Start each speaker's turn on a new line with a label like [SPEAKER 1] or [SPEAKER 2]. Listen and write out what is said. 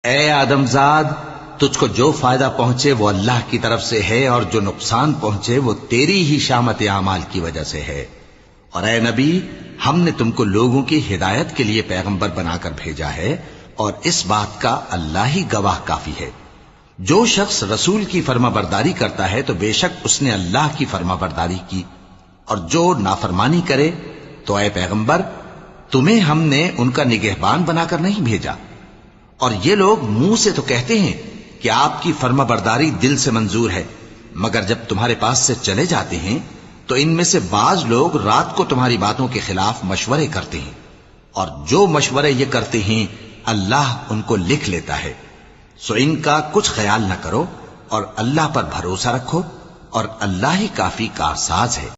[SPEAKER 1] ए आदमजाद, तुझको जो फायदा पहुंचे वो अल्लाह की तरफ से है और जो नुकसान पहुंचे वो तेरी ही शामत आमाल की वजह से है। और ए नबी, हमने तुमको लोगों की हिदायत के लिए पैगंबर बनाकर भेजा है और इस बात का अल्लाह ही गवाह काफी है। जो शख्स रसूल की फर्माबरदारी करता है तो बेशक उसने अल्लाह की फर्माबरदारी की, और जो नाफरमानी करे तो ए पैगंबर, तुम्हें हमने उनका निगहबान बनाकर नहीं भेजा। और ये लोग मुंह से तो कहते हैं कि आपकी फर्माबरदारी दिल से मंजूर है, मगर जब तुम्हारे पास से चले जाते हैं तो इनमें से बाज लोग रात को तुम्हारी बातों के खिलाफ मशवरे करते हैं, और जो मशवरे ये करते हैं अल्लाह उनको लिख लेता है। सो इनका कुछ ख्याल न करो और अल्लाह पर भरोसा रखो, और अल्लाह ही काफी कारसाज है।